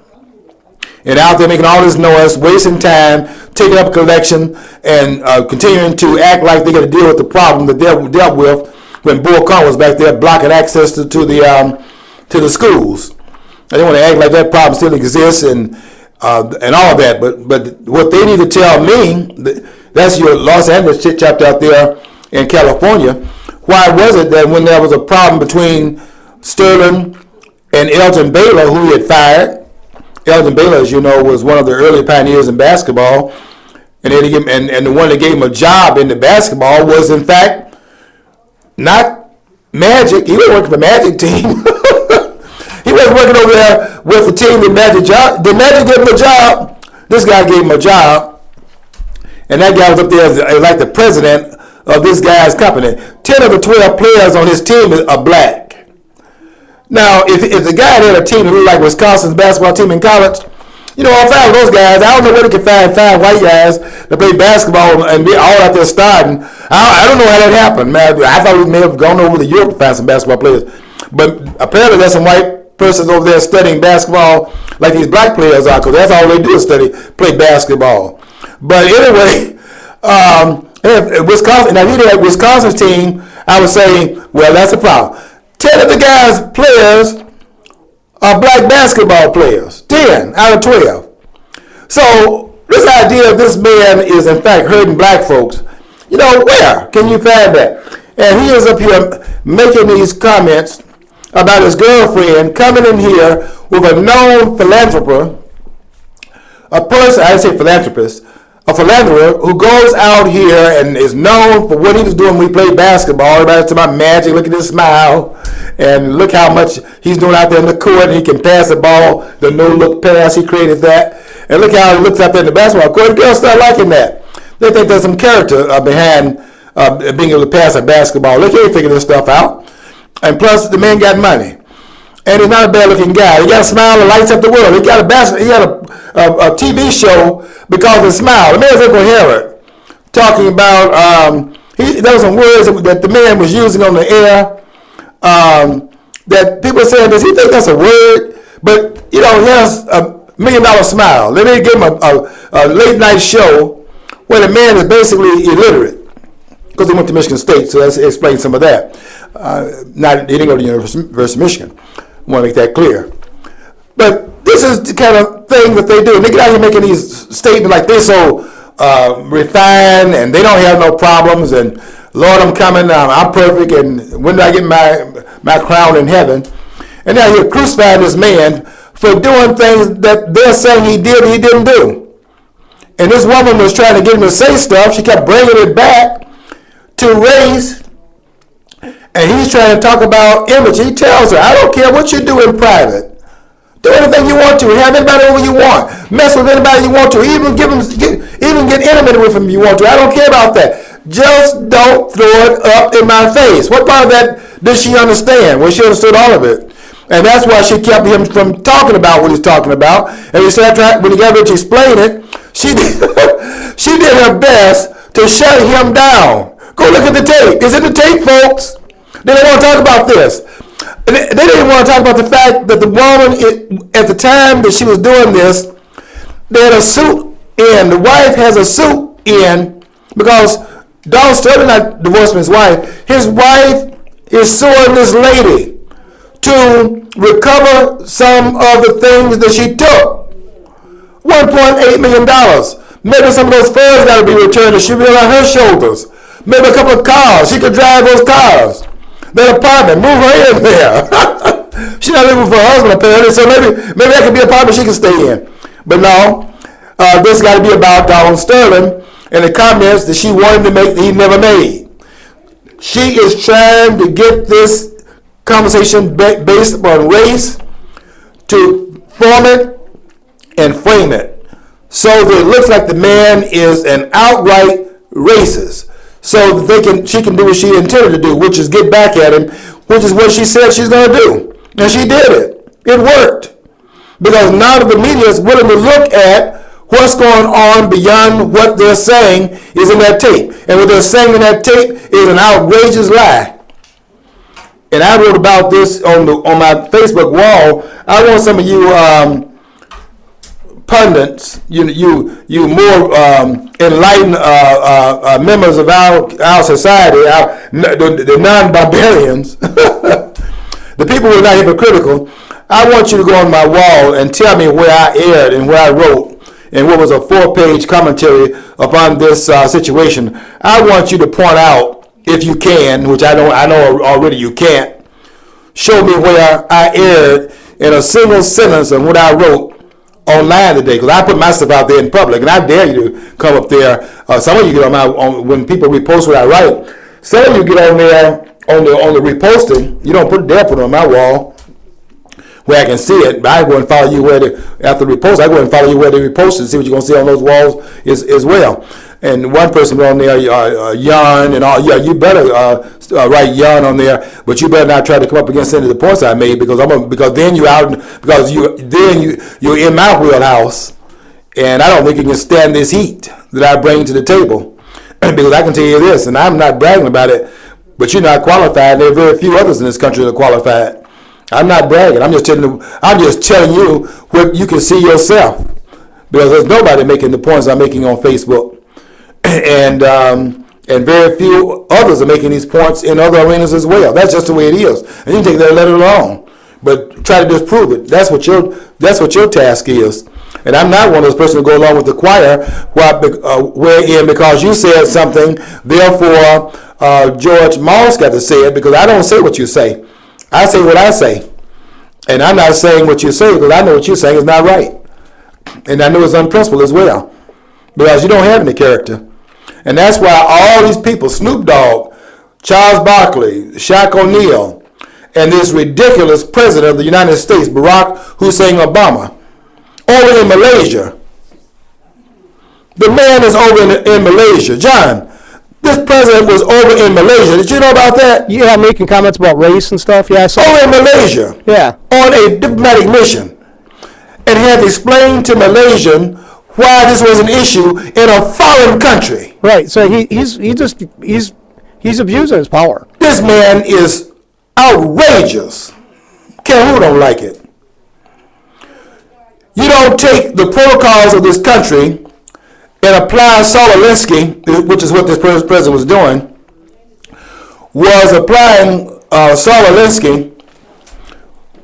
And out there making all this noise, wasting time, taking up collection, and continuing to act like they're going to deal with the problem that they dealt with when Bull Connor was back there blocking access to the schools. They want to act like that problem still exists and all of that. But what they need to tell me, that's your Los Angeles chapter out there in California. Why was it that when there was a problem between Sterling and Elgin Baylor, who he had fired? Elgin Baylor, as you know, was one of the early pioneers in basketball, and the one that gave him a job in the basketball was, in fact, not Magic. He wasn't working for the Magic team. He wasn't working over there with the team that Magic job. Did Magic give him a job? This guy gave him a job. And that guy was up there as like the president of this guy's company. 10 of the 12 players on his team are black. Now, if the guy had a team that looked like Wisconsin's basketball team in college, all 5 of those guys, I don't know where they can find 5 white guys that play basketball and be all out there starting. I don't know how that happened, man. I thought we may have gone over to Europe to find some basketball players. But apparently there's some white persons over there studying basketball like these black players are, because that's all they do is play basketball. But anyway, Wisconsin. Now, if you had Wisconsin's team, I would say, well, that's a problem. 10 of the guys' players are black basketball players. 10 out of 12. So this idea of this man is in fact hurting black folks. Where can you find that? And he is up here making these comments about his girlfriend coming in here with a known philanthropist, a person, I say philanthropist, a philanderer who goes out here and is known for what he was doing when we played basketball. Everybody's talking about Magic, look at his smile, and look how much he's doing out there in the court, and he can pass the ball, the no-look pass, he created that. And look how he looks out there in the basketball court, and girls start liking that. They think there's some character behind being able to pass a basketball. They can't figure this stuff out. And plus, the man got money. And he's not a bad-looking guy. He got a smile that lights up the world. He got a TV show because of his smile. The man's Uncle Herod talking about, there were some words that the man was using on the air that people said, does he think that's a word? But, he has a $1 million smile. Let me give him a late-night show where the man is basically illiterate because he went to Michigan State, so that explains some of that. He didn't go to the University of Michigan. I want to make that clear. But this is the kind of thing that they do. They get out here making these statements like they're so refined and they don't have no problems and Lord, I'm coming, I'm perfect, and when do I get my crown in heaven? And now you're crucifying this man for doing things that they're saying he didn't do. And this woman was trying to get him to say stuff. She kept bringing it back to race. And he's trying to talk about image. He tells her, I don't care what you do in private. Do anything you want to. Have anybody over you want. Mess with anybody you want to. Even get intimate with him if you want to. I don't care about that. Just don't throw it up in my face. What part of that did she understand? Well, she understood all of it. And that's why she kept him from talking about what he's talking about. And he said, when he got ready to explain it, she did her best to shut him down. Go look at the tape. It's in the tape, folks. They didn't want to talk about this. They didn't want to talk about the fact that the woman, at the time that she was doing this, they had a suit in. The wife has a suit in because Donald Sterling not divorced from his wife. His wife is suing this lady to recover some of the things that she took. $1.8 million. Maybe some of those funds got to be returned. It should be on her shoulders. Maybe a couple of cars. She could drive those cars. That apartment, move her in there. She's not living for her husband apparently, so maybe that could be an apartment she can stay in. But no, this got to be about Donald Sterling and the comments that she wanted to make that he never made. She is trying to get this conversation based upon race to form it and frame it so that it looks like the man is an outright racist. So that she can do what she intended to do, which is get back at him, which is what she said she's going to do. And she did it. It worked. Because now the media is willing to look at what's going on beyond what they're saying is in that tape. And what they're saying in that tape is an outrageous lie. And I wrote about this on my Facebook wall. I want some of you pundits, you more enlightened members of our society, the non-barbarians, the people who are not hypocritical. I want you to go on my wall and tell me where I erred and where I wrote and what was a 4-page commentary upon this situation. I want you to point out, if you can, which I know already you can't, show me where I erred in a single sentence of what I wrote online today, because I put my stuff out there in public, and I dare you to come up there. Some of you get when people repost what I write. Some of you get on there on the reposting. You don't put it on my wall where I can see it. But I go and follow you after the repost. I go and follow you where they repost and see what you're gonna see on those walls as well. And one person on there, yarn and all. Yeah, you better write yarn on there, but you better not try to come up against any of the points I made because then you're in my wheelhouse, and I don't think you can stand this heat that I bring to the table. Because I can tell you this, and I'm not bragging about it, but you're not qualified. There are very few others in this country that are qualified. I'm not bragging. I'm just telling you what you can see yourself, because there's nobody making the points I'm making on Facebook. And very few others are making these points in other arenas as well. That's just the way it is. And you can take that and let it alone. But try to disprove it. That's what your task is. And I'm not one of those persons who go along with the choir wherein because you said something, therefore George Moss got to say it, because I don't say what you say. I say what I say. And I'm not saying what you say because I know what you're saying is not right. And I know it's unprincipled as well. Because you don't have any character. And that's why all these people, Snoop Dogg, Charles Barkley, Shaq O'Neal, and this ridiculous president of the United States, Barack Hussein Obama, over in Malaysia. The man is over in Malaysia. John, This president was over in Malaysia. Did you know about that? Yeah, making comments about race and stuff. Yeah, I saw. Over in Malaysia. Yeah. On a diplomatic mission. And had to explain to Malaysian why this was an issue in a foreign country. Right. So he's abusing his power. This man is outrageous. Care who don't like it. You don't take the protocols of this country and apply Saul Alinsky, which is what this president was doing, was applying Saul Alinsky,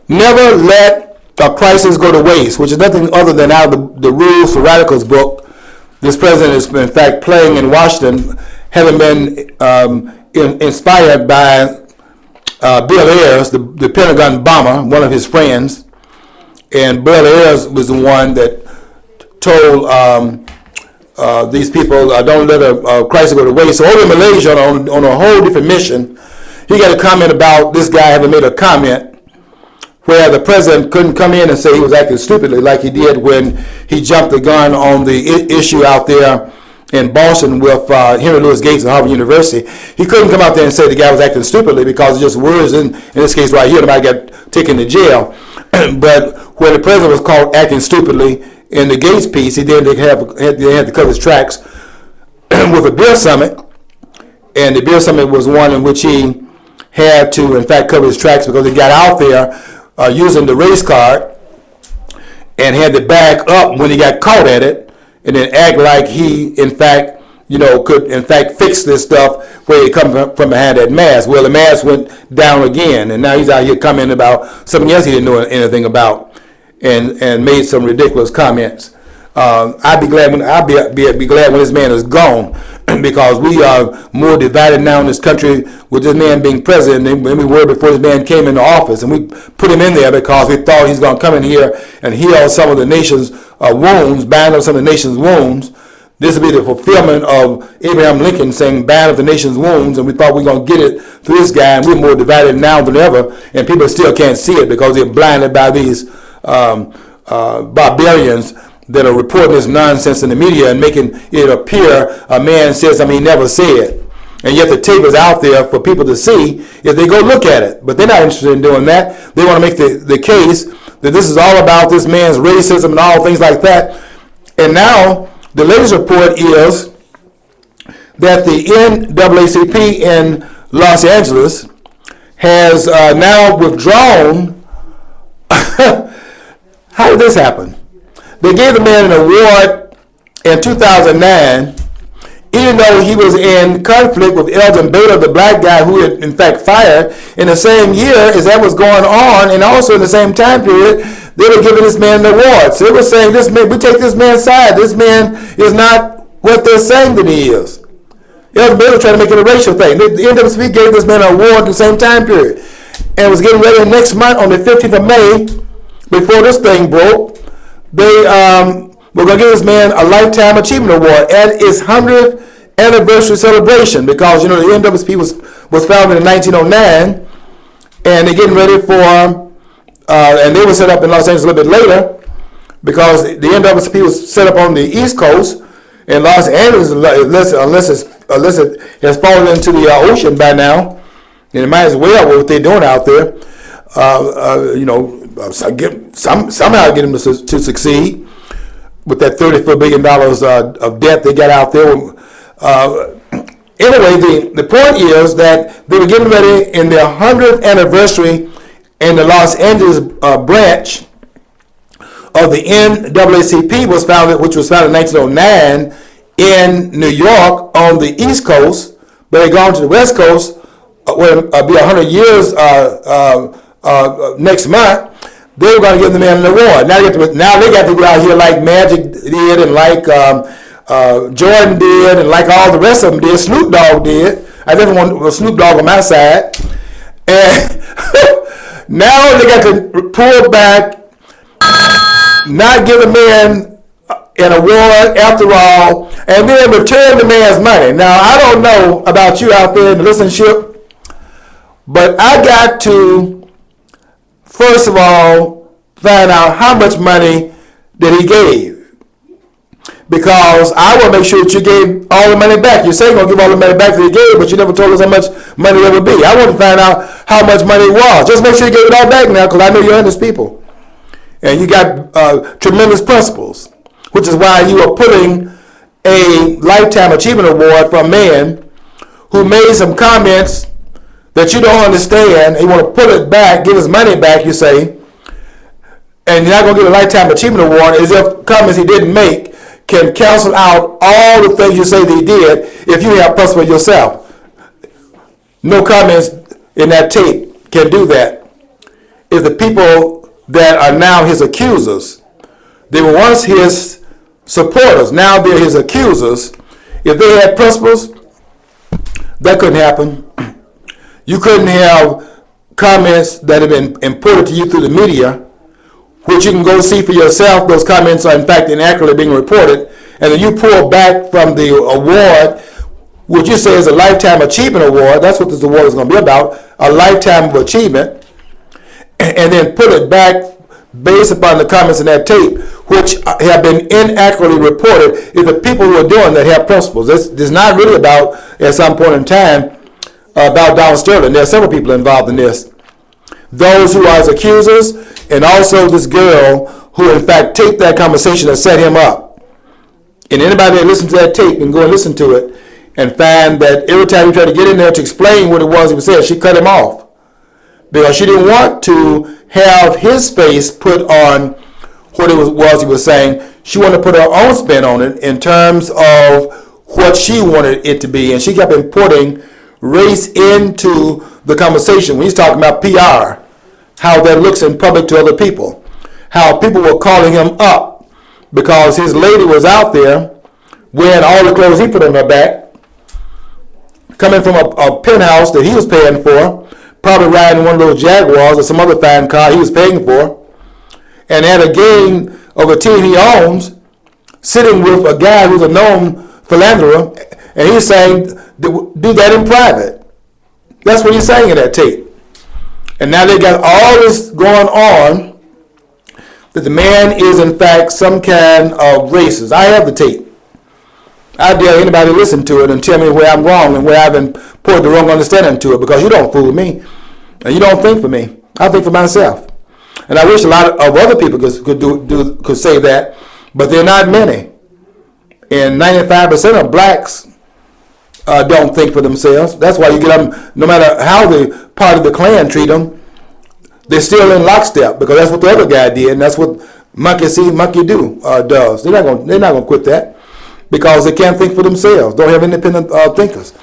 never let a crisis go to waste, which is nothing other than out of the Rules for Radicals book. This president is, in fact, playing in Washington, having been inspired by Bill Ayers, the Pentagon bomber, one of his friends. And Bill Ayers was the one that told these people, don't let a crisis go to waste. So over in Malaysia, on a whole different mission, he got a comment about this guy having made a comment where the president couldn't come in and say he was acting stupidly like he did when he jumped the gun on the issue out there in Boston with Henry Louis Gates at Harvard University. He couldn't come out there and say the guy was acting stupidly because it's just words in this case right here. Nobody got taken to jail. But when the president was caught acting stupidly in the Gates piece, he then had to cover his tracks with a beer summit. And the beer summit was one in which he had to, in fact, cover his tracks because he got out there using the race card and had to back up when he got caught at it and then act like he, in fact, could, in fact, fix this stuff where he come from behind that mask. Well, the mask went down again, and now he's out here commenting about something else he didn't know anything about and made some ridiculous comments. I'd be glad when this man is gone because we are more divided now in this country with this man being president than we were before this man came into office. And we put him in there because we thought he's going to come in here and heal some of the nation's wounds, bind up some of the nation's wounds. This will be the fulfillment of Abraham Lincoln saying, bind up the nation's wounds, and we thought we were going to get it through this guy, and we're more divided now than ever, and people still can't see it because they're blinded by these barbarians that are reporting this nonsense in the media and making it appear a man said something he never said. And yet the tape is out there for people to see if they go look at it. But they're not interested in doing that. They want to make the case that this is all about this man's racism and all things like that. And now the latest report is that the NAACP in Los Angeles has now withdrawn. How did this happen? They gave the man an award in 2009, even though he was in conflict with Eldon Baylor, the black guy who had in fact fired in the same year as that was going on, and also in the same time period, they were giving this man an award. So they were saying, this man, we take this man's side. This man is not what they're saying that he is. Eldon Baylor trying to make it a racial thing. The NAACP gave this man an award in the same time period, and was getting ready next month on the 15th of May, before this thing broke. They were going to give this man a Lifetime Achievement Award at its 100th anniversary celebration because, the NAACP was founded in 1909, and they're getting ready for, and they were set up in Los Angeles a little bit later because the NAACP was set up on the East Coast, and Los Angeles, unless it has fallen into the ocean by now, and it might as well with what they're doing out there, somehow get them to succeed with that $34 billion of debt they got out there. Anyway, the point is that they were getting ready in their 100th anniversary in the Los Angeles branch of the NAACP which was founded in 1909 in New York on the East Coast, but they gone to the West Coast where it'll be 100 years next month. They were going to give the man an award. Now they got to go out here like Magic did and like Jordan did and like all the rest of them did. Snoop Dogg did. I didn't want Snoop Dogg on my side. And now they got to pull back, not give the man an award after all, and then return the man's money. Now, I don't know about you out there in the listenership, but I got to first of all, find out how much money that he gave. because I want to make sure that you gave all the money back. You say you're going to give all the money back that you gave, but you never told us how much money it would be. I want to find out how much money it was. Just make sure you gave it all back now, because I know you're honest people. And you got tremendous principles, which is why you are putting a Lifetime Achievement Award for a man who made some comments that you don't understand. You want to put it back, give his money back, you say, and you're not going to get a Lifetime Achievement Award as if comments he didn't make can cancel out all the things you say that he did if you have principle yourself. No comments in that tape can do that. If the people that are now his accusers, they were once his supporters, now they're his accusers. If they had principles, that couldn't happen. You couldn't have comments that have been imported to you through the media, which you can go see for yourself. Those comments are in fact inaccurately being reported, and then you pull back from the award, which you say is a Lifetime Achievement Award. That's what this award is going to be about, a lifetime of achievement, and then put it back based upon the comments in that tape, which have been inaccurately reported. If the people who are doing that have principles, this is not really about, at some point in time, about Donald Sterling. There are several people involved in this. Those who are his accusers, and also this girl who in fact taped that conversation and set him up. And anybody that listens to that tape can go and listen to it and find that every time he tried to get in there to explain what it was he was saying, she cut him off. Because she didn't want to have his face put on what it was he was saying. She wanted to put her own spin on it in terms of what she wanted it to be. And she kept importing race into the conversation. When he's talking about PR, how that looks in public to other people, how people were calling him up because his lady was out there wearing all the clothes he put on her back, coming from a penthouse that he was paying for, probably riding one of those Jaguars or some other fine car he was paying for, and at a game of a team he owns, sitting with a guy who's a known philanderer, and he's saying, do that in private. That's what he's saying in that tape. And now they got all this going on, that the man is in fact some kind of racist. I have the tape. I dare anybody to listen to it and tell me where I'm wrong and where I've been poured the wrong understanding to it, because you don't fool me. And you don't think for me. I think for myself. And I wish a lot of other people could say that, but they're not many. And 95% of blacks don't think for themselves. That's why you get them, no matter how the part of the Klan treat them, they're still in lockstep, because that's what the other guy did, and that's what monkey see, monkey do does. They're not going to quit that, because they can't think for themselves. Don't have independent thinkers.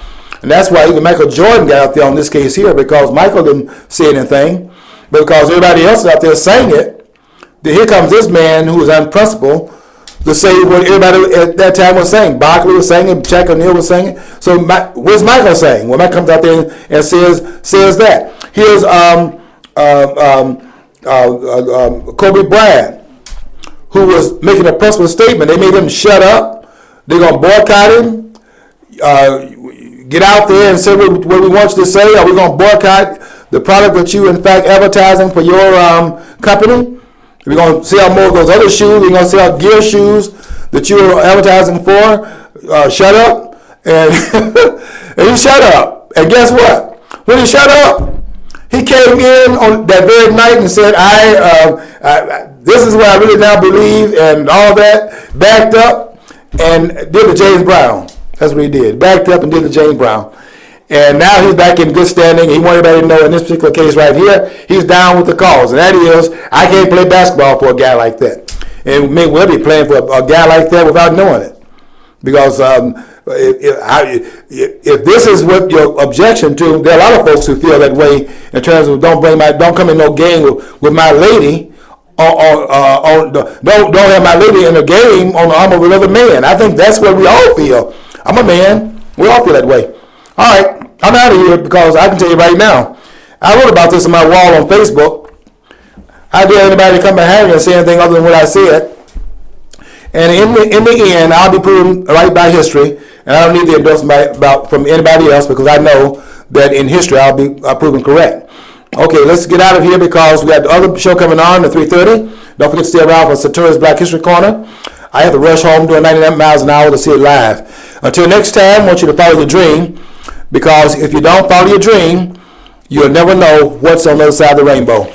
And that's why even Michael Jordan got out there on this case here, because Michael didn't say anything, but because everybody else is out there saying it. Then here comes this man who is unprincipled to say what everybody at that time was saying. Barkley was saying it, Jack O'Neal was saying it. So what's Michael saying? When Michael comes out there and says that. Here's Kobe Bryant, who was making a principled statement. They made him shut up. They're going to boycott him. Get out there and say what we want you to say. Are we going to boycott the product that you in fact advertising for your company? We're going to sell more of those other shoes. We're going to sell gear shoes that you're advertising for. Shut up. And, and he shut up. And guess what? When he shut up, he came in on that very night and said, this is what I really now believe, and all that, backed up and did the James Brown. That's what he did. Backed up and did the James Brown. And now he's back in good standing. He wanted everybody to know in this particular case right here, he's down with the cause. And that is, I can't play basketball for a guy like that. And may well be playing for a guy like that without knowing it. Because if this is what your objection to, there are a lot of folks who feel that way in terms of don't come in no game with my lady, or don't have my lady in a game on the arm of another man. I think that's what we all feel. I'm a man. We all feel that way. All right, I'm out of here, because I can tell you right now, I wrote about this on my wall on Facebook. I dare anybody to come behind me and say anything other than what I said. And in the end, I'll be proven right by history, and I don't need the endorsement from anybody else, because I know that in history I'll be proven correct. Okay, let's get out of here, because we got the other show coming on at 3:30. Don't forget to stay around for Satura's Black History Corner. I have to rush home doing 99 miles an hour to see it live. Until next time, I want you to follow your dream, because if you don't follow your dream, you'll never know what's on the other side of the rainbow.